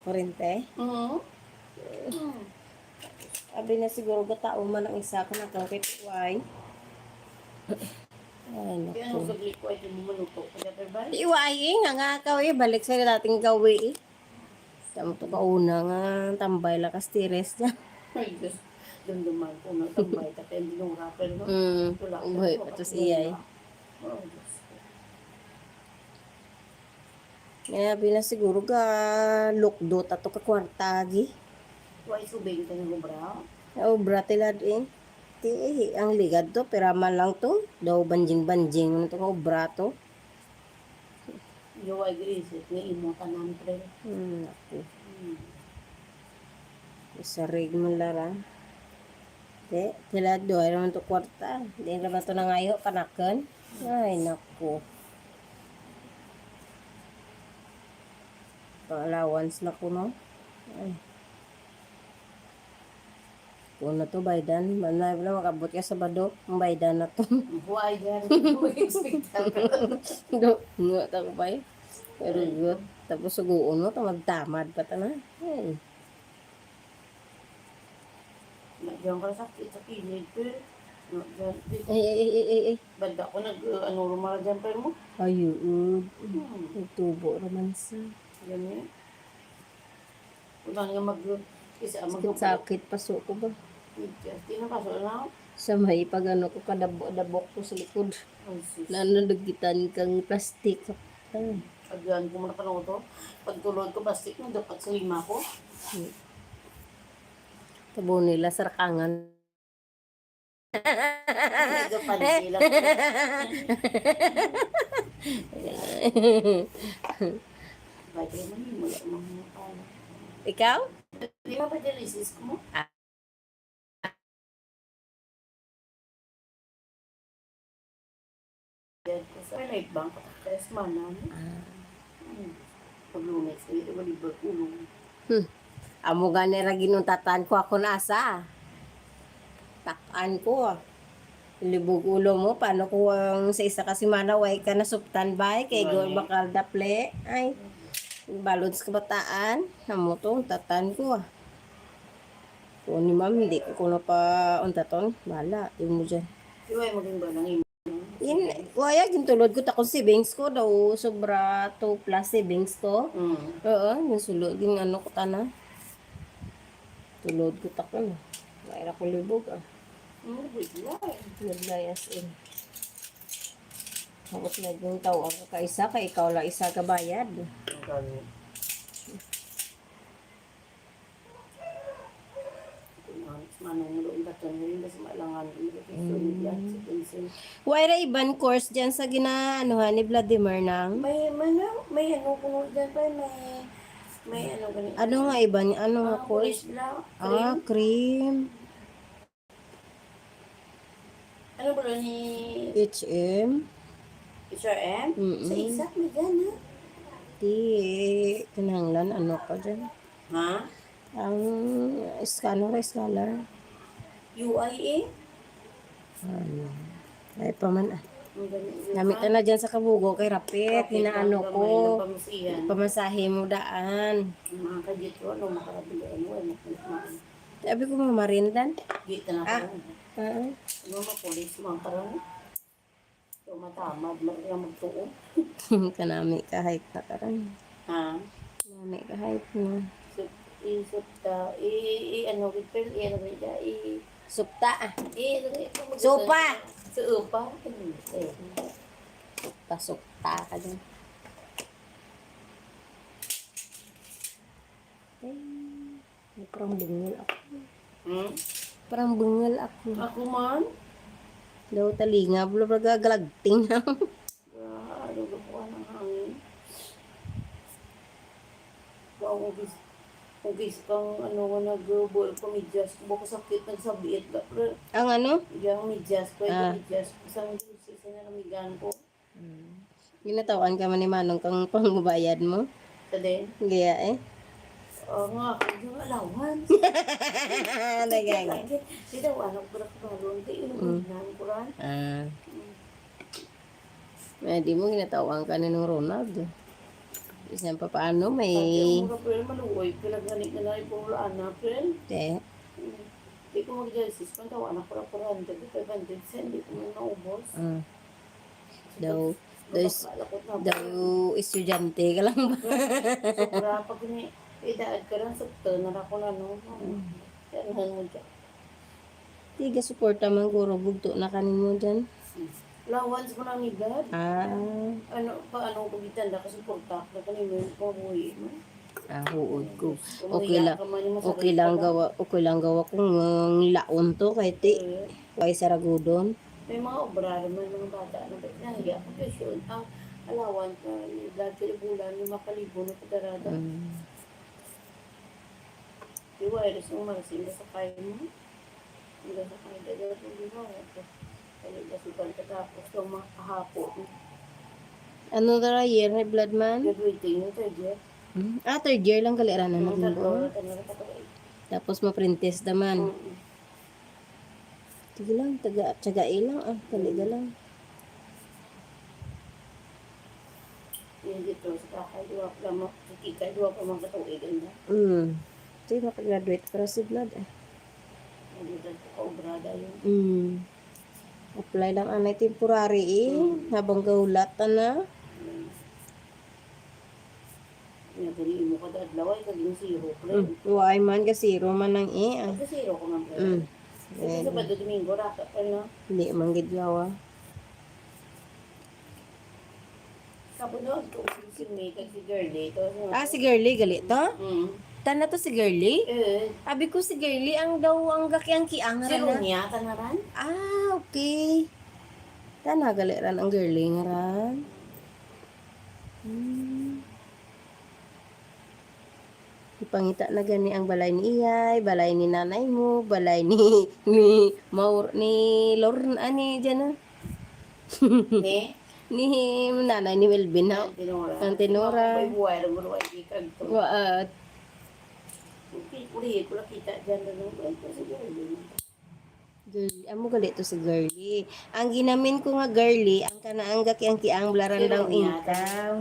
Kurente. Oo. Sabi na siguro gatao man ang isa ko na kang kay Ay, Kaya nung naku. saglit ko ay maluto. Kaya tayo Iwain nga nga kaw balik sa dating gawi Tamo to kauna nga tambay lakas tires dyan. ay, Diyos. Damdaman ko na tambay. Tapos hindi nung rapper, no? Wala. Uy, patos iyay. Oh, Diyos ko. Kaya na siguro ka lukdot ato ka kwartagi. Why subing ka ng bra? O bratila din. Ti ang ligad to peraman lang to. Daw banjing-banjing ano to obra to. Yo ay grisip nga imo tanan pre. Naku. Isarig mo lara. Te, tila do ay naman to kwarta. Di naman to nangayo kanakan. Ay, naku. Allowance na ko, no? Ay. Kung na to, baydan. Manay na makabot ka sa bado. Ang baydan na to. Why gan? Who expect Do, nga tako pa eh. Pero good. Tapos suguon mo, magtamad pa ta na. Ay. Diyan ka sakit sa kilid pero Ay. banda ko ano rumara dyan pa mo. Ayun. Tubo naman sa. Yan. Wala nga isa Sakit paso ko ba? Hindi na pasok na ako. Sa may pag ano ko kadabok ko sa likod. Ay, sis. Nananagitan kang plastic. Ay. Agyan ko muna ka to. Pagtulog ko, plastic na dapat sa lima ko. Tabo nila sa rakangan. Medyo pansilang. Bagay mo yun, wala mga pala. Ikaw? Di ba ba delisis ko mo? Sa light bank, tres manan. Pag-lunes, hindi ba libre kulong? Amo gani ra ginuntatan ko ako na asa. Takan ko. Libog ulo mo paano ko ang sa isa kasi manaway ka na suptan bay kay go bakal daple ay balod sa kabataan amo to tatan ko. Kung ni ma'am hindi ko na pa untaton bala yung mo dyan. Iway maging ba nang imo? Waya gintulod ko takon savings ko daw sobra 2 plus savings ko. Oo, yung sulod yung ano ko tana. Tulod ko takon. Mayra ko libog Naglayas in. Tapos na yung tao ako ka isa, kay ikaw lang isa ka bayad. Why ra ibang course dyan sa ginaanuhan ni Vladimir nang? May ano ko dyan pa, may ano ganito. Ano nga ibang, ano nga course? Cream. Ano ba ni HM. HRM? Sa isa, may gana. Di, kinahanglan, ano ka dyan? Ha? Ang scholar. UIA? Ay pa man Namit na dyan sa Kabugo kay Rapit. Hinaano ko. Pamasahe mo daan. Mga kajit ko, ano, makarabili, ano, Sabi ko mamarindan. Gita na ako. Ano mo, polis mo, parang matamad, magtuon. Kanami kahit na karan. Ha? Kanami kahit na. Isupta, ano, Supta. Supa! Supa? Supta ka dun. Parang bungal ako. Parang bungal ako. Ako man? Daw talinga, bula galagting na. Ano ba po ng hangin? Ugis kang ano nag-ball ko medyas. Buko sakit nagsabiit ka. Ang ano? Yung medyas ko, medyas. Isang isa na namigan ko. Ginatawan ka man ni Manong kang pangbabayad mo? Sa din? Gaya eh. Oo nga, yung alawan. Nagaya. Di daw, anak ko na kabalon. Di yung ko rin. Di mo ginatawan ka ni nung Ronald. Isang pa paano Pati may... ang mura pero maluoy. Pinaghanit na lang yung pulaan na pero. Te, Hindi ko mag-dialysis. Pantawa na pura 400. 500 cents. Hindi ko man naubos. daw, Babakalakot na. daw estudyante ka lang ba? Sobra pag ni edad ka lang sakto na ako na no. Yan mo dyan. Tiga suporta man guro bugto na kanin mo dyan. Lawans mo lang edad. Ah, Paano ko gitanda kasi porta na kanino yung pabuhi mo. huod ko. Umuya ka man yung Okay lang gawa kung laon to kay ti. Kay saragudon. May mga obra naman mga bata na nahiya ko kasi ang allowance na dati bulan yung makalibo na kadarada. Diwa, eres yung marasing sa kaya mo. Hanggang sa kaya dahil yung diwa. Kaya nasipan katapos yung mga kahapon. Ano dara year ni blood man? Graduating yung third year. Third year lang kaliran na Yung naging tatlo, buo. kanila katuloy. Tapos ma-printest naman. Sige lang, tsagai lang kaliga lang. Yung dito sa kakay, diwa pa lang, kikikay, diwa pa mga katuloy. Ganda. Sige, makagraduate para si blood Yung dito sa obra dahil. Apply lang anay temporary habang gaulat na. Yung gani mo kada adlaw ay kaging zero. Why man ka zero man ang Kasi zero ko man. Kasi Sabado Domingo, raka pa na. Hindi man gid yawa. Sabado, ito si May, kag si Girlie. Si Girlie gali to? Tana to si Girlie? Eh, Abi ko si Girlie ang daw ang gakyang kiang si ran. Runya, tanaran? Okay. Tana gali ran ang Girlie nga ran. Ipangita na gani ang balay ni Iyay, balay ni nanay mo, balay ni Lorna ani diyan na. Ne? Ni nanay ni Melvin ha. Tinora. Ang tinora. May buhay, naguro ay ikag to. Wa Uli, kula kita dyan na nung ito si Girlie. Girlie, amo gali to si Girlie. Ang ginamin ko nga Girlie, ang kanaang gakyang kiang blaran Pero daw niya, inkaw.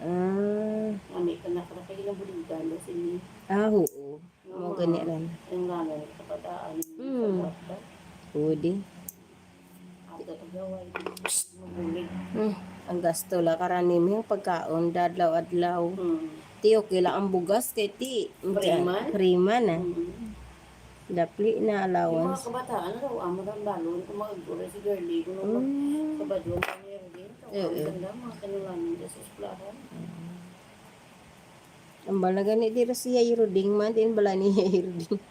Kami ka na kayo ng buligan na si Oo. Mo gani ran. yung nanay sa kapataan. Pwede. Ako pagaway. Mabulig. Ang gasto la karani mo yung pagkaon dadlaw-adlaw. Ti okay lang ang bugas kay ti. Freeman? Freeman Dapli na Yung mga allowance. kabataan na raw, amo ng balon, kung mag-gura si Girlie, kung sabado na niya rin. Ang ganda, mga kanulanin dyan sa esplahan. Ang bala gani di ra siya iroding man din bala niya iroding.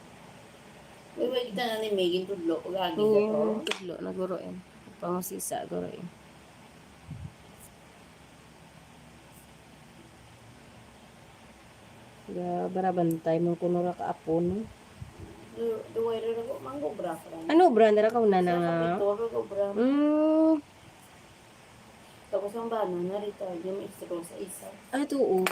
Uy, kita na ni Megan Tudlo, lagi ka to. Tudlo na guroin. Pangasisa guroin. Barabantay mo kuno ra ka apo no. Duway rin ako, mango bra ka rin. Ano brand ra ka una na Sa nga? kapitoro ko bra. Tapos ang bana, na-retard yung extra ko sa isa. Tuo.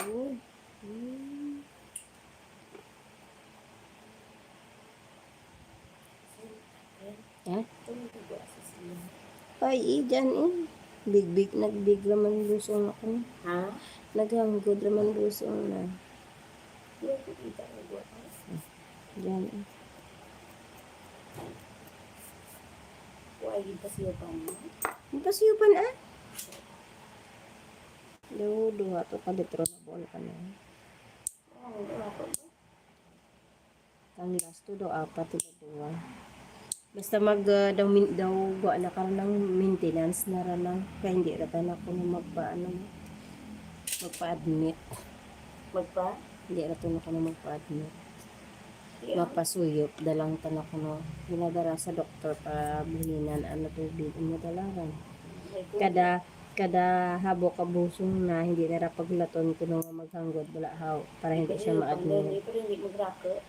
Tumitigo sa siya. Ay, dyan Big, nagbig raman busong ako. Ha? Naghanggod raman busong na. Yung kukita ko buwan. Dyan Huwag pa siya pa mo. Ang pasiyupan Duha to ka litro na bol ka na. Wala pa ba? Ang last to daw apat duha. Basta daw gawa na ka ng maintenance na ra lang. Kaya hindi ra na ako magpa-admit. Magpa? Hindi ra na ako magpa-admit. Yeah. Mapasuyop dalang tanak ko no. Ginadara sa doktor pa buhinan tubig mo dalaran. Kada habo ka busong na hindi na ra paglaton ko nga maghanggod wala haw para hindi siya ma-admit. Pero hindi magrako.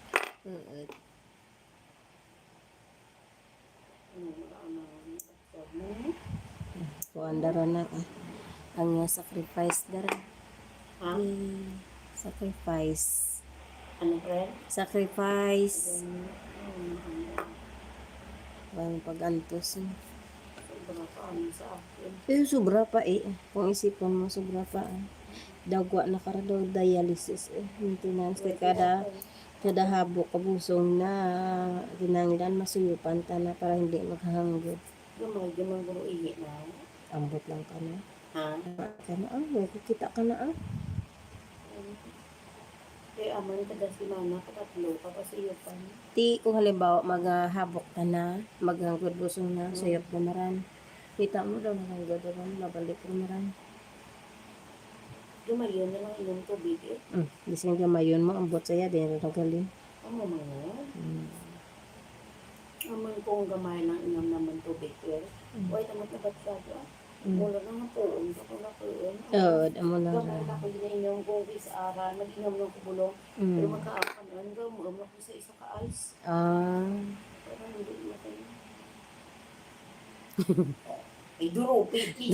Kuandara na ang sacrifice dara. Ha? Sacrifice. Ano, friend? Sacrifice. Ang pag-antos. Sobra pa ano sa akin. Sobra pa Kung isipan mo, sobra pa Dagwa na karado dialysis maintenance kay kada habok kabusong na ginanglan masuyupan ta na para hindi maghanggod. Gamay, gamay guro ihi na. Ambot lang ka na. Ha? Kana may kikita ka na Kaya aman kada si mama, katatlo, kapasiyupan. Ti kung halimbawa maghabok ka na, maghanggod busong na, suyop na maran. Kita mo daw maghanggod naman, mabalik na maran. Gamay yun na lang inom tubig eh. Bising gamayon mo, ambot saya din rin galing. Ano man yan? Aman kung gamay lang inom naman tubig eh. Huwag tamot na ba't siya doon? Mula na nga po, ako na po yun. Oo, damo na. Gamay na ko ininom kung sa ara, mag-inom ng kubulong. Pero magkaapan na, gamay ko sa isa ka ice. Pero hindi mo kayo. Ay, duro, piki.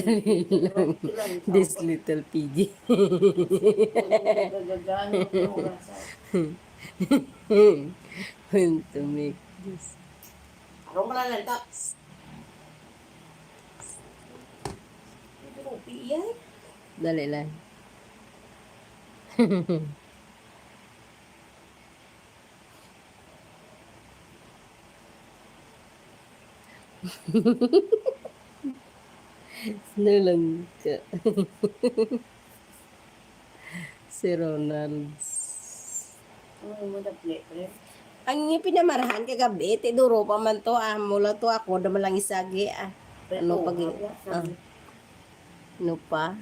This little piggy. Gagagano ko rasa. When to make this. Araw malalanta. Duro, piki yan. Dali lang. Nalang ka. Si Ronald. Ano mo na pre? Ang pinamarahan kagabi, ti duro pa man to, mula to ako, naman lang isagi, Ano pag, ano pa?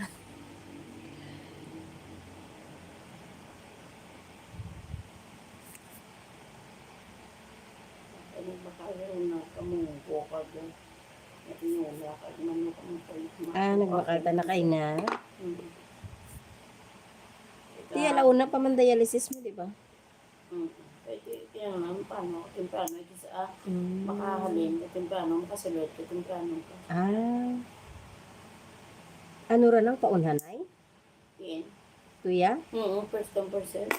Ano ba kayo na kamungko ka doon? Natinula ka naman mo kamungko. Nagbakal ta na kayo na. Ti, alauna pa man dialysis mo, di ba? Kaya naman, paano? Timprano, ito sa makahalin, timprano, makasulot, timprano ka. Ano ra nang paunhanay? Yan. Tuya? First come, first serve.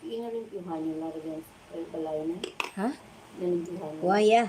Inalimpihan yung largan sa balay na. Ha? Inalimpihan yung. Waya.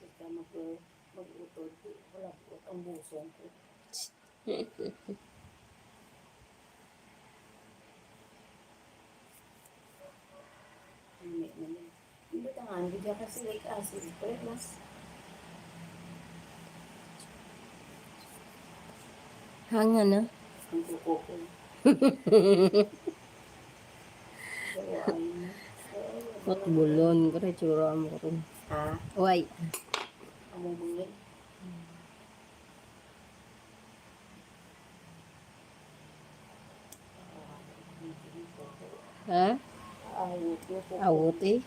Basta mag-utod. Wala po ang busong ko. Hindi tangan, bigyan ka sila acid. Correct mas. Hanga na. Ang kuko ko. Bulon. Kaya tsura mo ko rin. Ha? Uy. Ang mungin. Ha? Awot eh.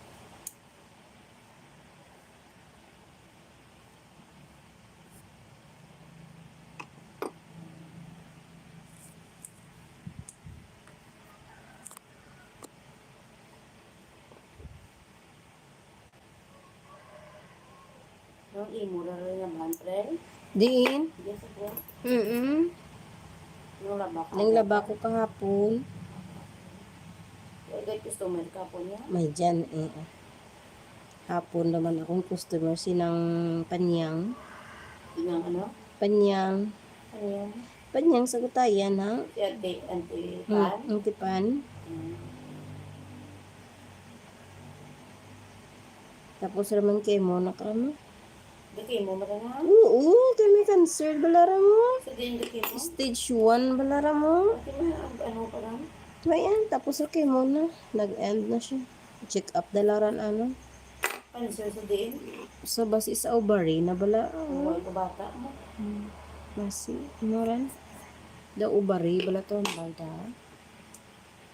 Ang imura rin naman, pre. Diin. Yes, pre. Yung laba ka. Nang laba ko kahapon. Kaya customer ka po niya. May dyan eh. Hapon naman akong customer sinang Panyang. Yung ano? Panyang. Ano yan? Panyang sa Gutayan ha. Si Ante Pan. Ang tipan. Tapos naman kayo mo nakarama. Daki mo ba na? Oo, kay may cancer balara mo. Sa din daki mo? Stage 1 balara mo. Daki mo ano pa lang? May tapos okay mo na. Nag-end na siya. Check up dalaran ano. Cancer sa din? So, basi sa ovary na bala. Ang wala ko bata mo. Basi, ano rin? The ovary, bala to ang balda.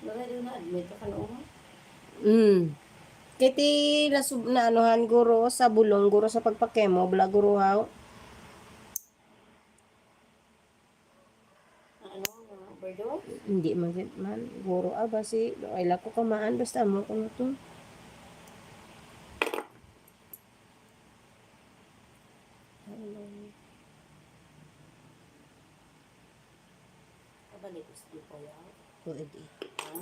Wala din na-admit ka na mo. Kiti na anuhan guro sa bulong, guro sa pagpakemo, bala guro haw. Ano na overdose? Hindi man, guro basi, ay lako kamaan, basta mo kung to. Kabalik gusto ko yan. Pwede. Ha?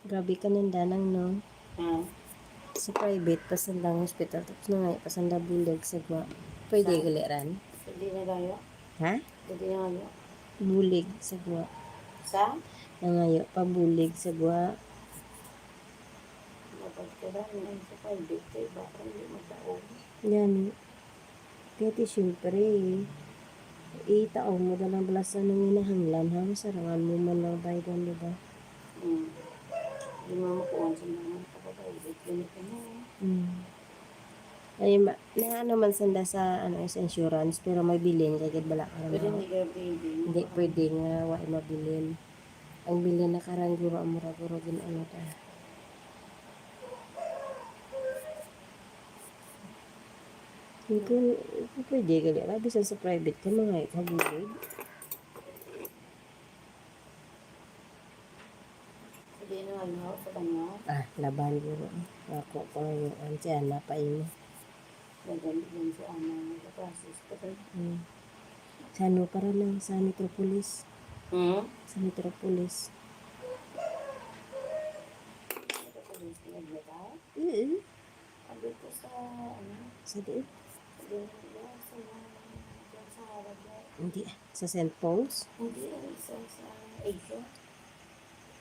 Grabe ka nandanang, no? Ha? Sa private, pasandang hospital, tapos na nga, pasanda bulag sa gwa. Pwede Saan? galiran? Hindi na gayo. Ha? Hindi na gayo. Bulig sa gwa. Sa? Nangayo, pabulig sa gwa. Dapat ko lang na sa private. Baka hindi magtaog. Yan. Kaya siyempre, itaon mo na lang balasan ng inahanglan, ha? Masarangan mo man lang baydan, di ba? Hindi mo makuha sa mga kapag-private. Ganito mo. Ay, na ano man sanda sa ano sa insurance, pero may bilin kagad bala ka Pero na. hindi ka baby. Hindi pwede nga wala mabilin. Ang bilin na karang guro ang mura-guro din ano ta. Kung pwede gali ra bisan sa private ka mga kabulig. Hindi na gayo sa kanya. Laban guro. Ako ko yung antiya na pa imo. Nagandang din si Ana. Nag-process ko rin. Sa ano para lang sa Metropolis. Sa Metropolis. Ito ko din sinaglata. Sabi ko sa ano. Sa diin? Sabi ko sa harap na. Hindi. Sa St. Paul's. Hindi, isa sa Asia.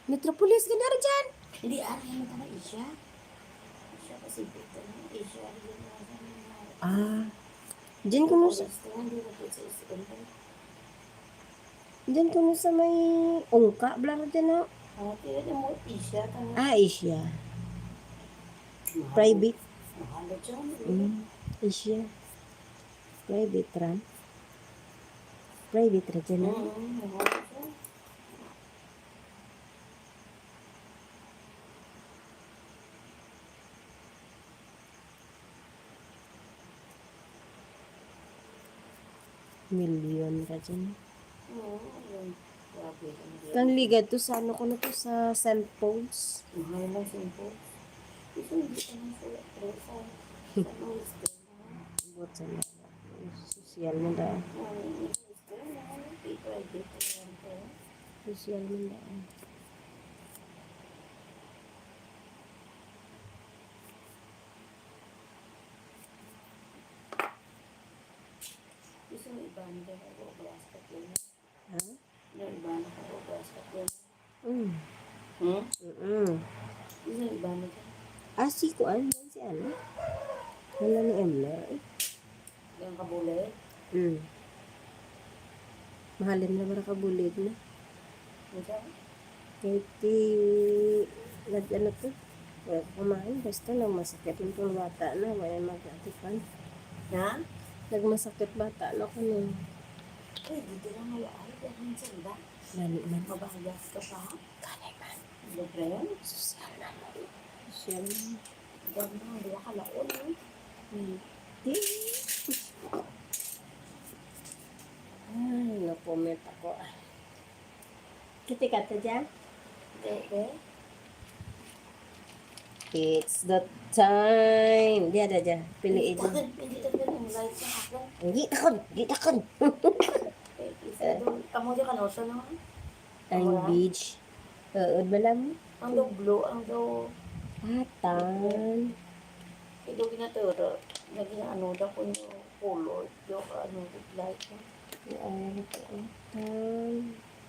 Metropolis ka na dyan. Hindi, ano yung mga Asia? Asia Pacific. Asia, hindi na Diyan ko sa hindi na po sa Iskandar. diyan ko sa may ungka bla dyan na. Tira na mo Asia. Asia. Private. Mahalo dyan. Asia. Private ran. Private ra dyan na. Mahalo dyan. Milyon ra dyan. Grabe. Kan ligad to sa ano ko na to sa St. Paul's. Mahal lang simple. Ito hindi ka na sa presa. Sa Oyster. Bot sa social mo da. Oyster na. Private. Social mo da. Gusto mo iba na ako basket yun. Ha? Iba na ako basket yun. Gusto mo iba na dyan. Si Kuan yan si ano? Wala ni Emma. Yung kabulay. Mahalin na bara ka bulig na. Ito. Kahit ano to. Wala ka kumain. Basta lang masakit yung pang bata na. Wala mag-atipan. Na? Nagmasakit bata na ko na. Dito lang malaan. Ang sanda. Lali man. Mabahayas ka pa. Kanay man. Libre. Social na. Social na. Ganda. Hindi ka laon. Di. Ay, na-comment ako. Kiti-kata dyan? Okay. It's the time. Di ada dyan. Piliin dyan. Hindi tagal yung light sa akin. Hindi takon. Hindi takon. Kamu di ka nausa naman? Ang beach. Uod ba lang? Ang daw blue, ang daw Atan. ito ginaturo. Naging ano daw ko yung color. Yung ano, light. Atan.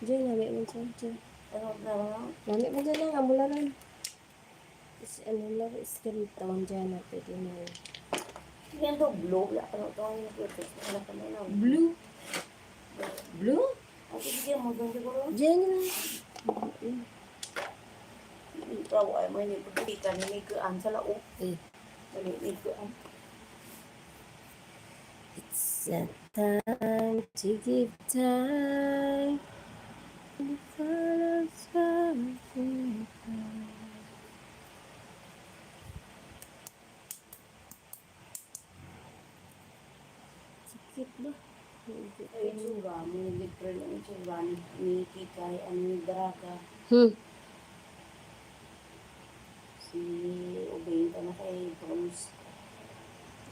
Diyan, lami mo dyan. Diyan. Ano na lang? Lami mo dyan lang, amula rin. Is, ano lang, skeleton dyan na pwede na yun. Yan to, blue. Wala ka na ito. Ang nag-request na anak ka na lang. Blue? Blue? At ibigyan mo doon siguro. Diyan yun. Ikaw ay mo hindi pagkitan. Hindi kaan sa lao. Eh, Hindi kaan. it's a time to give time. The colors something. Sakit ba? Ay, itsura. May nag-refer ng itsura ni Kikay. Ano ni Draga. Si Ubenta na kay Bronze.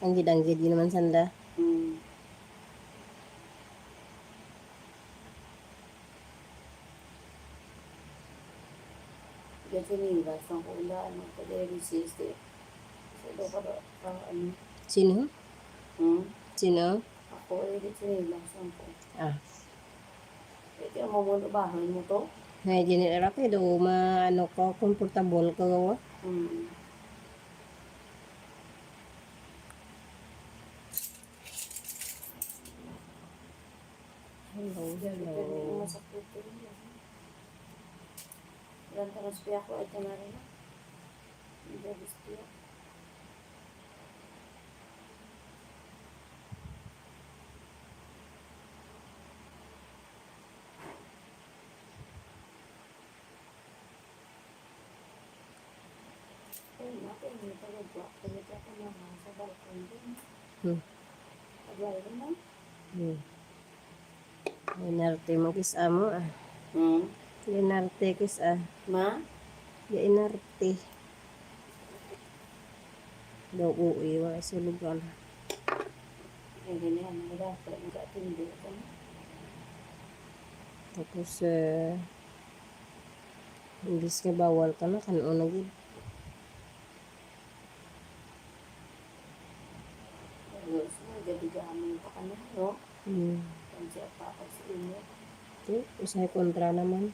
Ang gid di naman sanda. Yan sa Nivas. Ang ulan. Magpa-resist eh. So, daw pa ano. Sino? Sino? Ako ay dito sa Nivas. Ang po. Ah. Pwede ang mamuno bahay mo to. Ngay ginira kay do maano ko comfortable ko. Hello, Pero hello. masakit ko rin. Ilan taras piya ko ay tanari na. Hindi agis piya. Ay, natin, may pagagwa. Pagagwa ka naman sa balkon din. Pagwala rin mo? Inarte mo kis amo ah. Inarte kis ah. Ma? Ya inarte. Daw uwi wa sa lugar. Ay, ganyan. May dapat. Nag-atindi ka na. Tapos imbis nga bawal ka na kanon na gid. Ayos mo, gabi-gabi pa ka na, no? Ang siya pa ako sa inyo. Okay, usay kontra naman.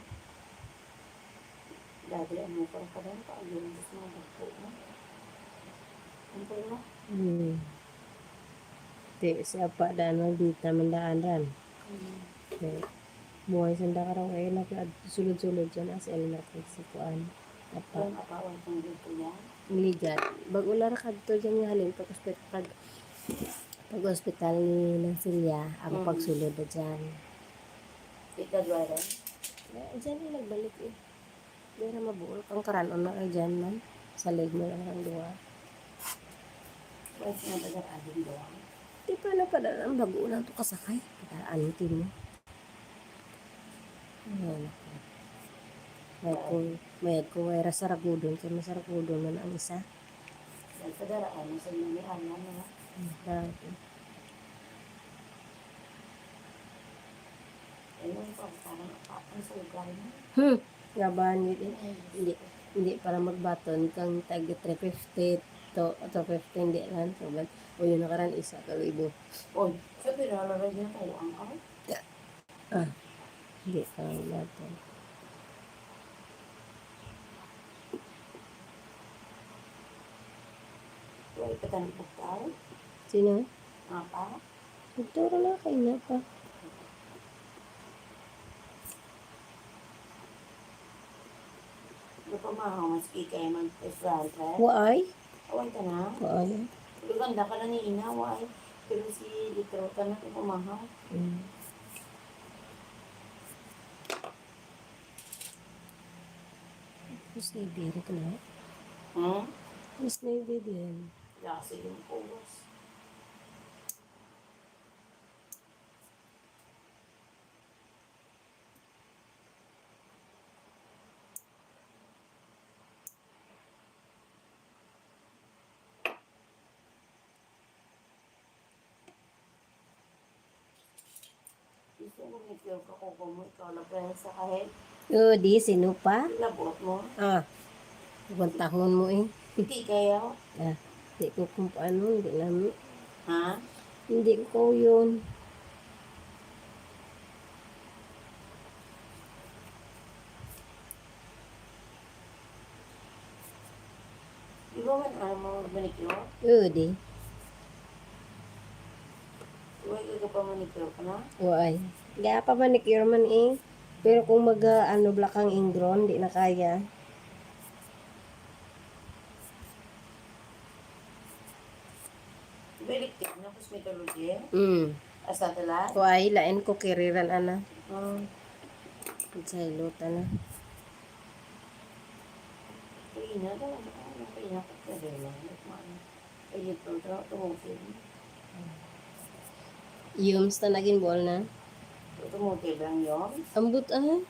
Dati ano pa ka rin pa. Yung gusto mo magpo mo. Ano po mo? Di siya pa daan magdita mandaan ran. Okay. Buhay sanda ka raw ay sulod-sulod dyan as na sa kuan. Apa? Yung apawan kong dito yan. Miligat. Bag ular ka dito dyan nga halin pag hospital ni ng Silya, ang pagsulod na dyan. Ikadwaran. Dyan ay nagbalik eh. Di na mabuol kang karanon na kay dyan man. Sa leg mo lang ang duwa. Why sinadagar-ading doon? Di pa na pa ang bago lang ito kasakay. Pagkaanitin mo. Ayan ako. Mayad ko ay rasaragudon. Kaya masaragudon man ang isa. Dahil sa daraan, sa mga alam na. Dati. Ayun pa, parang ang sugar mo. Gabahan yun eh. Hindi para magbaton kang tag 350 to 50 hindi lang. So, o yun nakaran isa kalibo. Oy, sabi na lalagay niya ko ang ay. Hindi pa baton. Wala ka tanong pagkaw. Sino? Apa? Nagturo na kayo na pa. Ano pa mahaw, mas kikay mag-front, ha? Waay? Awan ka na. Waay. Ganda ka na ni Ina, why? Pero si Litro ka na, ito pumahaw. Mas naibiri ka na? Mas naibiri yan. Lasi yung kuwas. Gusto mo ngitiw ka kung mo, ikaw na pa sa kahit. Di, sino pa? Labot mo. Pagpantahon mo eh. Hindi kaya. Hindi ko kung paano, hindi namin. Ha? Hindi ko yun. Di. Uy, ka pa manicure ka na? Uy. Gaya pa manicure man eh. Pero kung mag, ano, blakang ingron, di na kaya. Diba elective na cosmetology? Asa talat? Uy, lain ko kiriran, ana. Hmm. Sa iluta na. Kaya na daw. Kaya na. Kaya lang. Kaya ito. Tumukil. Yums na naging ball na. Tumukil lang yun. Ambot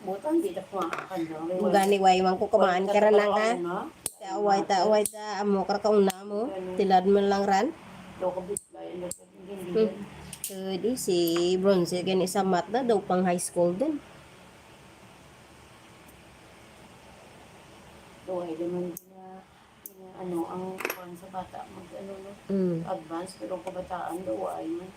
Butang di na kumakan lang. Gani way man ko kamaan ka ran lang ha. Taaway ta amo kar kauna mo. Tilad man lang ran. Loko bitbayan na hindi. Di si Bronze kan isa mat na daw pang high school din. Tuway naman na ano ang kuwan sa bata mag ano no Mm. advance pero kabataan daw ay man.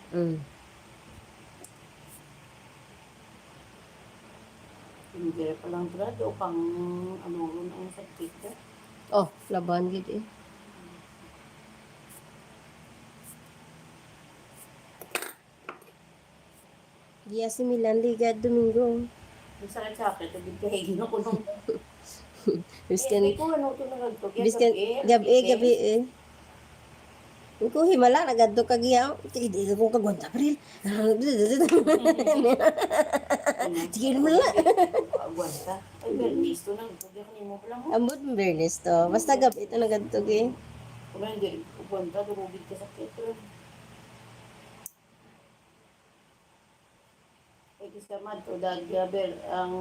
Hindi pa lang grado pang ano ron ang sakit ka. Oh, laban gid eh. Dia si Milan Liga Domingo. Sa sakit ito bigay na ko nung Biskan ko ano to nagto biskan gabi eh. Ko himala nagadto kag iya. Hindi ko kagwanta pril. Sige mo la. Aguanta. Ay bernis to nang tugya kanimo pala mo. Ambot Bernes to. Basta gabi ito nagadto eh. Kung hindi aguanta durugid ka sakit. Pwede sa madto dagyaber ang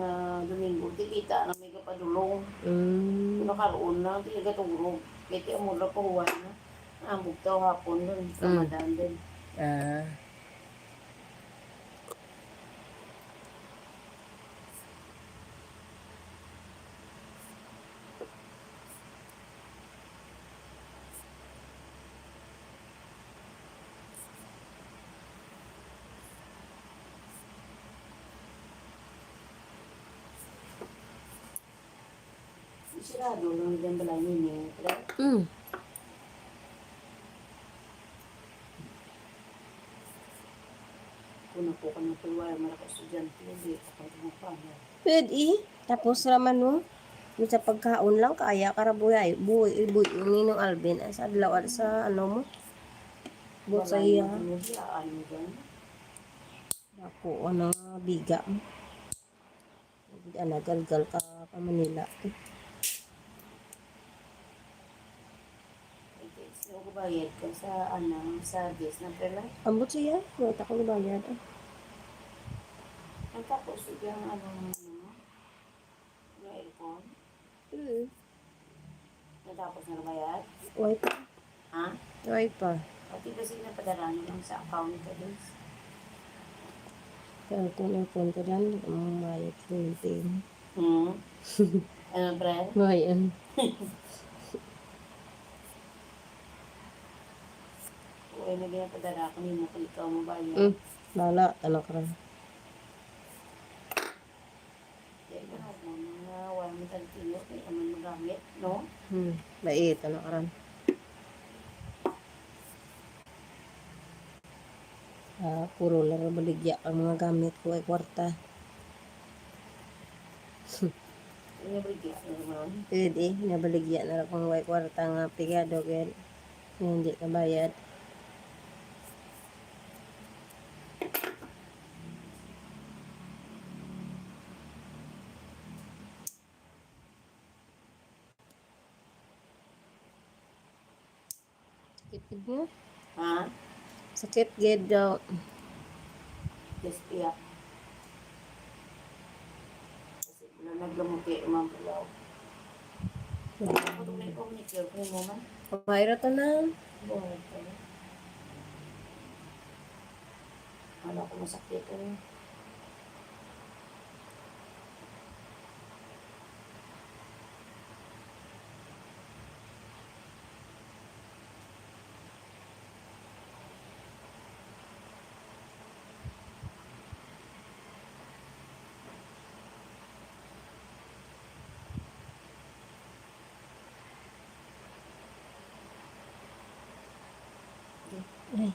Domingo tikita na may kapadulong. Kung nakaroon na, di nagatulog. Kaya mo lang pahuwan na. Ang bugtaw hapon nun, Ramadan din. Sirado lang din balay nini. Kuna po ka ng tuwar, malaki estudyante, hindi ka pang tumupanya. Pwede eh. Tapos raman mo. Sa pagkaon lang kaya kara buhay. Buhay yung ninong Alvin. Sa adlaw sa ano mo. But sa iya. Ano dyan? Ako ano biga mo. Galgal ka pa Manila. So, kubayad ka sa service na pala. Ambot siya. Wala ko bayad. Ang tapos, yung yung aircon, natapos na bayad. Why pa? Ha? Why pa? Pati kasi napadala lang sa account ka din. Kaya kung ang ko lang, mayat yung Ano, pre? Ngayon. Uy, may ginapadala ko nimo kung ikaw mabayad. Lala, tanok rin. Yan na, mga 1 kilo, may naman magamit, no? Bait, tanok rin. Puro lang baligya ang mga gamit ko ay kwarta. Ano ba yung naman? Pwede, nabaligya na lang kung may kwarta nga pigado kaya hindi na bayad. Sakit mo? Ha? Sakit gid daw. Just iyak. Kasi wala naglamuti, umambulaw. Ako ito may communicate ko mo man. Mayroon to na. Buhay ka na. Wala ko masakit eh. Ay.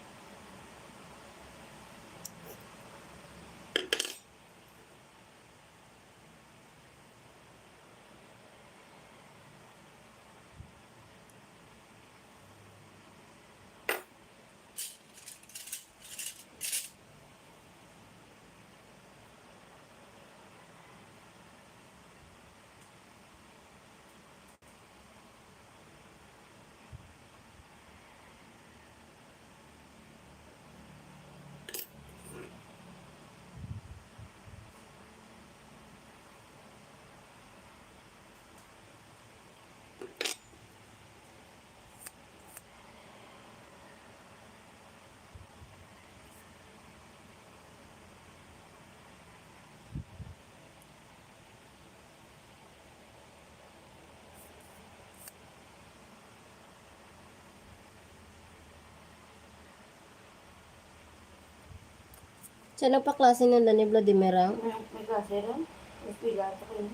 Saan pa klase nun ni Vladimir? May klase rin. May pila ito kayo.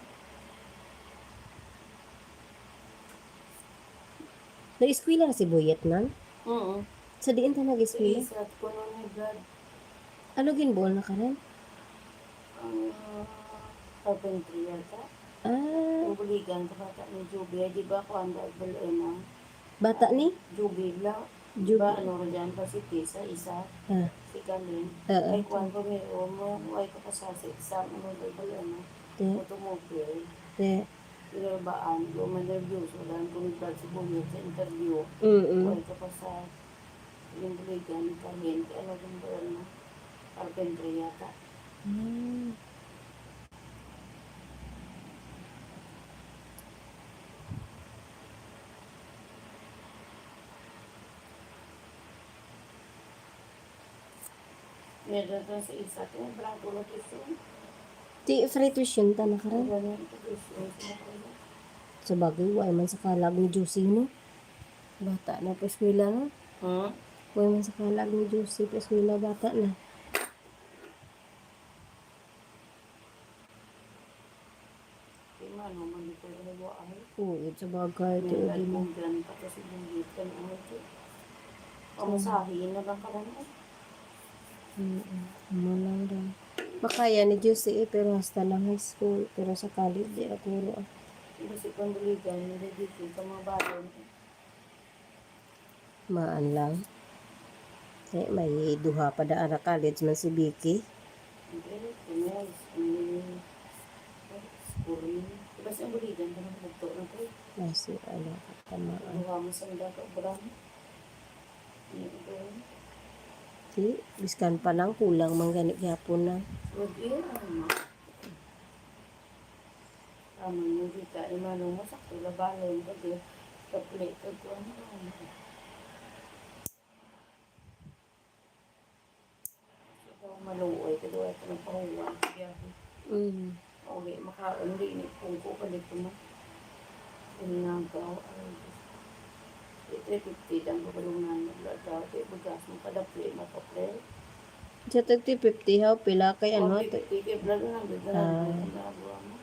Nag-eskwela na si Boyet nan? Oo. Sa diin ta nag-eskwela? Isat ko nun ni Brad. Ano ginbuol na ka rin? Ang carpentry yata. Ah, Ang buligan sa bata ni Juby. Di ba ako ang Balena? bata ni? Juby lang. Di Juby. ba ano rin dyan pa si Tisa, isa. Ah, Si Kalin. Oo. Ay kuwan ko may umuhay ko pa sa exam. Ano ba Balena? te, Automobile. te. Pinabaan. Nervous. Wala ko ni Brad si Bunyot sa interview. Mm-mm. Umuhay ko pa sa yung buligan ni Kalin. Ano rin ba yun? Carpentry yata. Hmm. Meron doon sa isa. Kaya bravo na tuition. Ti free tuition ta na ka rin? Ganun ito tuition. Sa bagay, way man sa kalag ni Josie, no? Bata na pa eskwela, no? Way man sa kalag ni Josie pa eskwela, bata na. Kaya ano, manito na ba ay? Oo, sa bagay, ito May di mo. mong gan pa kasi yung gitan. Ano ito? Pamasahin na lang ka lang. Mo lang daw. Makaya ni Josie pero hasta lang high school. Pero sa college, di ako puro. Kasi kung buligan, hindi dito sa mga balon. Maan lang. Eh, may duha pa daan na college man si Vicky. Hindi, kunyas. School. Kasi ang buligan, parang nagto na ito. Kasi, ano, tamaan. Buha mo sa mga kabrang. Di, biskan pa lang, kulang man ganit yapon na. Lagi, ano. Tama nyo dito. Imanong mo sakto. Labalon. Kasi, kaplit. Ito, ano. Maluoy, kadua ito ng pahuwa. Mm. Okay, makaon din ni kungko pa dito mo. Inagaw ay 350 ang kabalungan naglagaw. Kaya bugas mo kadapli makaple. Sa 30-50 ha, pila kay ano? 50 kaya vlog na nagagawa mo.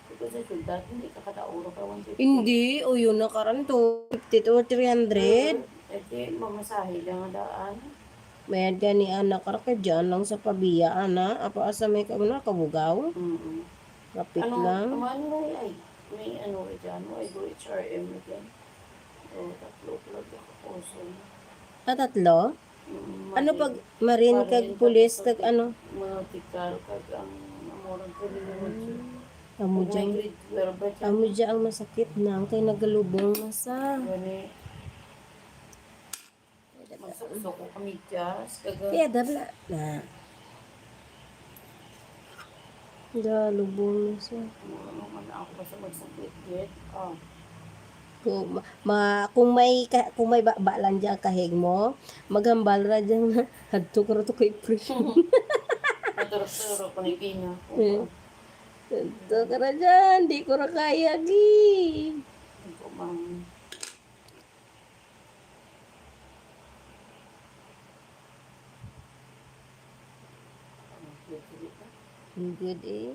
Ito sa syudad, hindi ka katauro ka 150. Hindi, o yun na karan to. 50 to 300. Ito, mamasahe lang ang daan. Mayad ka ni anak ka ka dyan lang sa pabiya, ana. Apa asa may ka na kabugaw? Kapit Ano, lang. ano ay, may ano rin dyan, may go HRM na dyan. O, tatlo plug ako puso. Tatlo? Ano pag marin kag pulis kag ano? Mga tikal kag ang amorang kalimutan. Amo May dyan. grade 12 ba dyan? Amo dyan ang masakit na. Kay nagalubong na sa. Gani, magsukso ko kami dyan. Kaya dabla na. Galubong na sa. Ano man ako pa sa magsakit dyan. Ah, Kung may ba lang dyan kahig mo, maghambal ra dyan na hadto ko ra to kay pre. maturo-turo ko ni Pina. Hadto ka ra dyan, di ko ra kaya gi. Hindi ko mang... Good eh.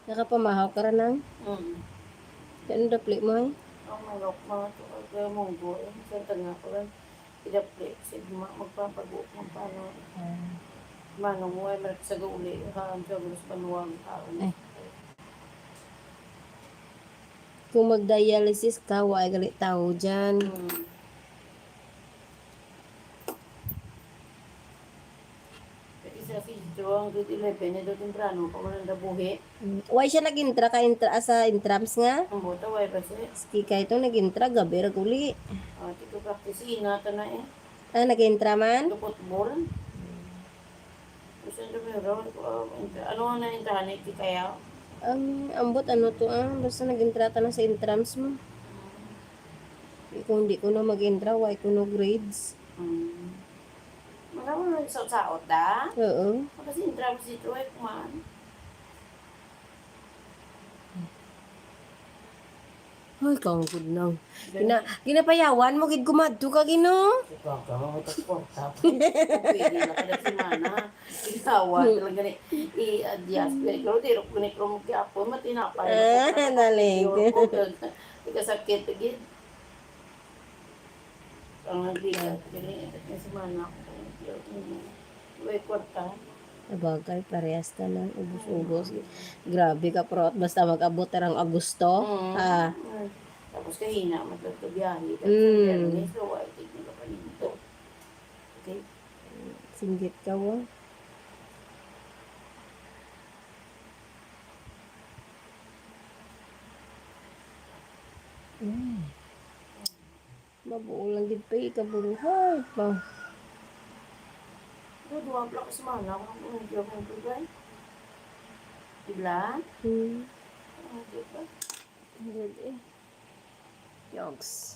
Nakapamahaw ka rin ng. Ano dapli mo eh? Ang manok mga to, kaya munggo, sa tanga ko lang, idaplik, sigma, magpapago, paano, manong mo ay marat sa gauli, kaan sa gulos panuwag, kaan. Ay. Kung mag-dialysis ka, wala galit tao dyan. Isa fidyo, ang grade 11, na doon temprano, pa mo nang dabuhi. Why siya nag-intra ka sa intrams nga? Ang buta, way ba siya? Ski ka ito nag-intra, gabi raguli. Tito practice, inata na eh. Ah, nag-intra man? Ito football. Gusto nyo meron, ano na intrahan, iti kaya? Ang ambot ano to basta nag-intra ta na sa intrams mo. Kung hindi ko na mag-intra, why ko no grades? Marami na sa da? Oo. Kasi intrams dito ay kumaan. Ay, kangkod nang. Ginapayawan mo, gid kumadto ka gino. Ikaw ka, mamatag ko. Tapos, pwede na kada simana. Ikawa, talaga ni i-adjust. Pero tiro ko ni Kromo Kiapo, matinapay. Nalig. Nagkasakit, agad. Ang nagbigat, ganyan, na simana ako. Uy, kwarta. Sabagay, parehas ka na. Ubus-ubus. Grabe ka, pro. Basta mag-abot tarang Agosto. Ah. Tapos kahina, magkakabiyahe. Tapos ang Bernes, so, I think nila pa nito. Okay? Singgit ka, wa. Mabuo lang din pa ikaburuhay. Pero duwag lang kasi mana ako ng medyo ng tubay. Diba? Diba? Good eh. Yogs.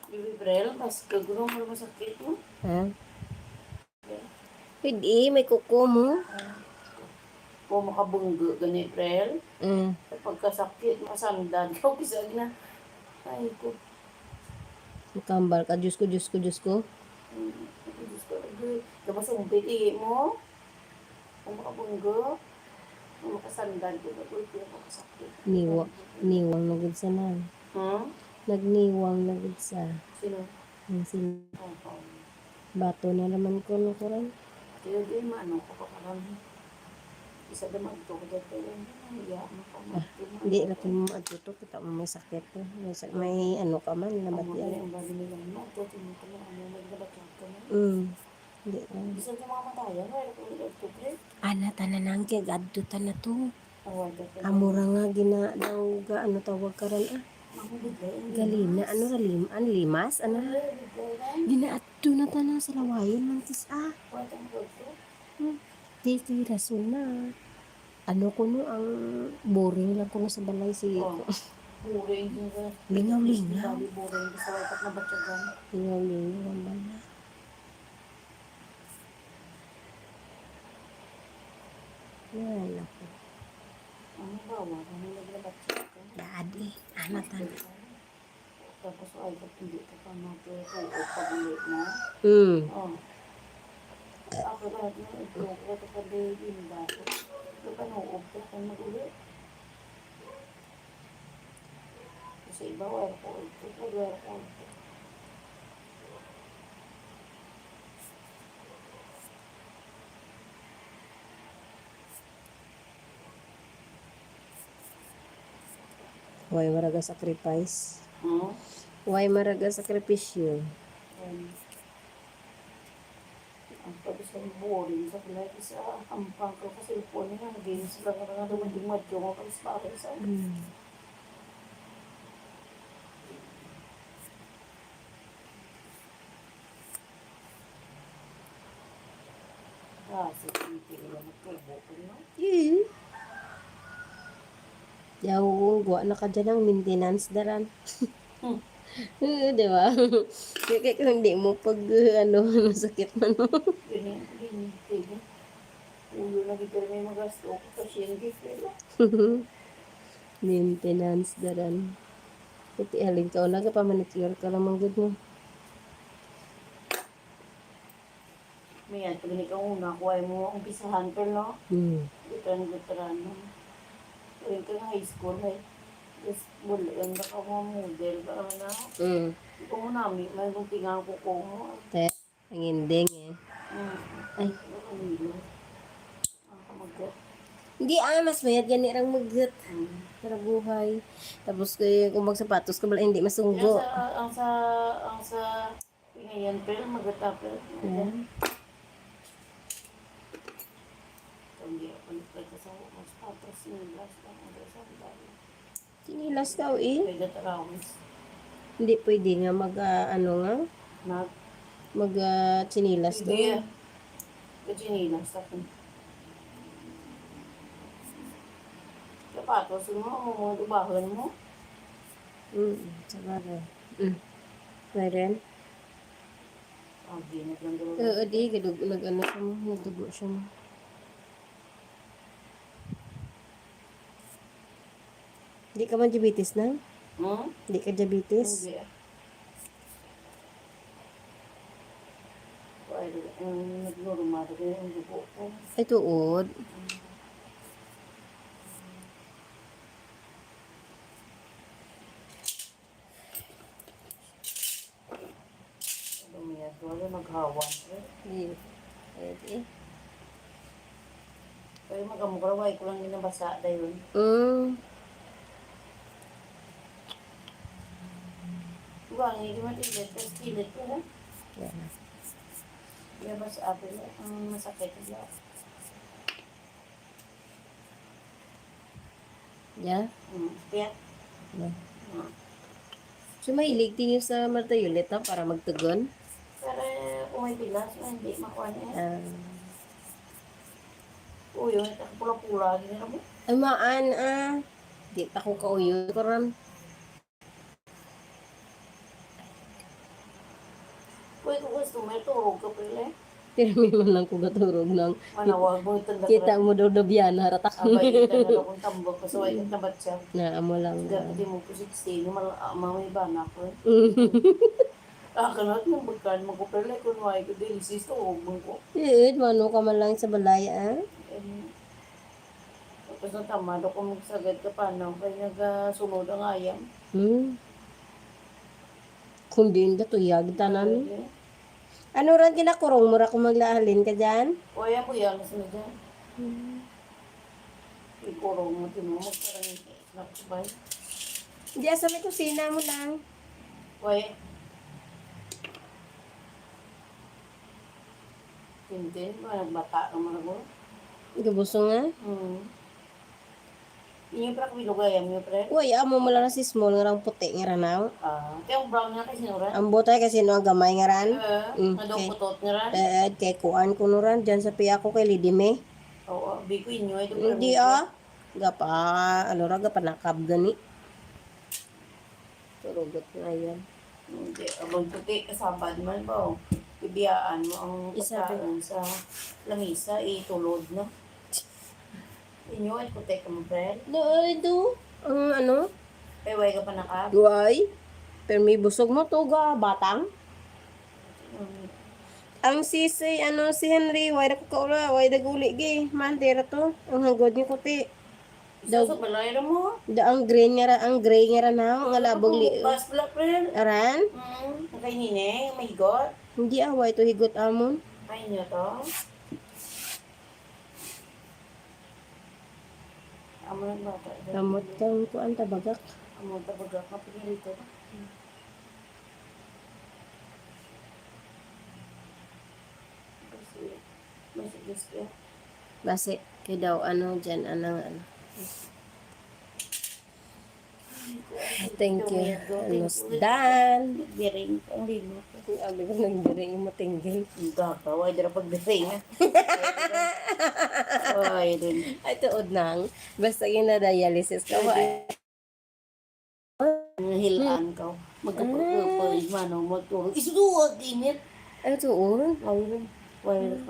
Bibi Brel, mas kagulong mo masakit mo. Ha? Pwede, may kuko mo. Kung makabunggo, ganit Brel. Pagkasakit, masandan ka, kisag na. Ay ko. Makambal ka, Diyos ko, Diyos ko, Diyos ko. Diyos ko, agay. Tapos ang piti mo. Kung makabunggo. Kung makasandan ko, nagulpi ako kasakit. Niwang na gud sa na. Nagniwang na gud sa. Sino? Bato na naman ko no kuran. Kaya di maano ko pa karami. Isa naman ito ko dito yun. Hindi, laki mo matuto. Kita mo may sakit. May ano ka man, nabatian. Ang bali nila mo. Ito, tinutulong. Ano, nagbabatang ka na. Hindi lang. Bisa sa mga matayan, wala ko nila ito, pre. Ana, tanan kay gadto na to. Awal ka. Amura nga gina daw ga ano tawag karon Galina, ano limas? Ano? Ginaadto na tanan sa lawayon man tis Di rason na. Ano ko no, ang boring lang ko no sa balay si Buring din ka. Lingaw-lingaw. Buring sa wapat na batyagan. Lingaw-lingaw ang bala. Yan ako. Ano ba? Ano naglabatyagan? Dadi, anatan. Tapos ay ba't hindi ka pa matutuot pag ulit na? Ako lahat na ito. Ito pa din ba? Ito pa nuog ka pa mag-ulit. Kasi iba wala ko ito. Wala ko ito. Why maraga sacrifice? Why maraga sakripisyo? Ang pagkis ng boring sa kulay isa ampang ko kasi po niya games lang nga naman yung madyo mo kasi para sa sige lang magtubo ko no. Yaw, guwa na ka dyan ng maintenance daran. Di ba? Kaya kung hindi mo pag masakit man mo. Ganyan. Ulo na kita may magasto ko kasi yung gift nila. Maintenance daran. Kuti halin ka na ka pa manicure ka lang good mo. May yan, pag ikaw una, kuha mo ang pisahan ko, no? Gutran, no? Ayun ka high school, eh. Yes, bulan ba ka mo model ba na? Ikaw mo namin, may guntingan ko mo. Te, ang ending eh. Ay. Hindi mas mayat gani rang magat. Para buhay. Tapos kung magsapatos ka bala hindi masunggo. Ang sa ngayon pero magatapel. Hindi ako nagpagka sa mas patos nilas lang ang sa dali. Sinilas ka eh. Pwede tarawis. Hindi pwede nga ano nga mag sinilas to. Hindi. Kachinilas ako. Sapatos mo, mga dubahan mo. Sabagay. Meron? Ginit lang doon. Oo, di. Nag-ano siya mo. Nagdugo siya mo. Di ka man diabetes na? Di ka diabetes? Hindi. Nag-normal ko yung dugo ko. Ay, tuod. Lumiyas wala, naghawan. Di. Pwede. Pero magamukraway ko lang ginabasa dahil. Diba, hindi matilit. Tapos tilit ko na. Yeah. Kaya ba sa atin, ang masakit na. Yeah? Kaya, Yeah. So, mahilig tingin sa martayulit para magtugon? pero kung may bilas, hindi makuha niya. Uy, yun, pula-pula. Gina mo. Ay, maan Di ta ko kauyo. Karan. Uy, kung gusto mo, turog ka pala. Pero may man lang ko gaturog ng Manawag mo ito. kita mo daw na biyan haratak. Abay, ito na akong tambok. Kasi wala na ba't siya? Naamo lang. Hindi mo ko 16, mamay ba na ko. Kanat ng bagkan mo ko pala. Kung wala ko din, sis, turog mo ko. Mano ka man lang sa balaya, Tapos natamad ako magsagad ka pa na. Kaya nagsunod ang ayam. Kung di na tuyag tanan. Ano ran kinakurong mo ra kung maglahalin ka dyan? Kaya ko yan, nasa na dyan. Ikurong mo, tinumog ka rin. Nakasabay. Hindi, sa may kusina mo lang. Kaya. Tintin, bata naman ako. Gabuso nga. Yung prak bilugayam yung pre. Uy, amo mo lang na si small nga rang puti nga ranaw. Kaya ang brown nga kasi nura. Ang botay kasi no ang gamay nga ran. Nadong putot nga ran. Kay kuan ko no ran dyan sa piya ko kay Lidime. Oo, biko inyo. Hindi Gapa, ano ra gapa nakab gani. Turugot na yan. Hindi, abang puti kasabad man ba? Ibiyaan mo ang pagkain sa lamisa, itulod na. Inyo ay puti ka mo, friend. Ito, ang ano? Ay, way ka pa nakab. Guay. Pero may busog mo to batang. Ang si Henry, way na ko kaula, way naguli gi. Mandira to. Ang hangod niyo kuti. Isa sa balay na mo. Ang green nga ang gray nga na nga labog li. Bas black, friend. Aran? Kay nine, may higot. Hindi way to higot amon. Ay nyo to. Amo ng bata. Kamot kang kuan tabagak. Amo tabagak na pinilito. Kasi, may suggest ka. Base kay daw dyan ano. Thank you. Almost done. Biring, ang limot. Abi ko nagdiring mo tinggil. Gaka, why dira pagbiring ha? Why din. Ay tuod nang basta gina-dialysis ka wa. Hilaan ka. Magkapag-pag, mano, magtulog. Isuduwag, init. Ay tuod. Why rin. Why rin.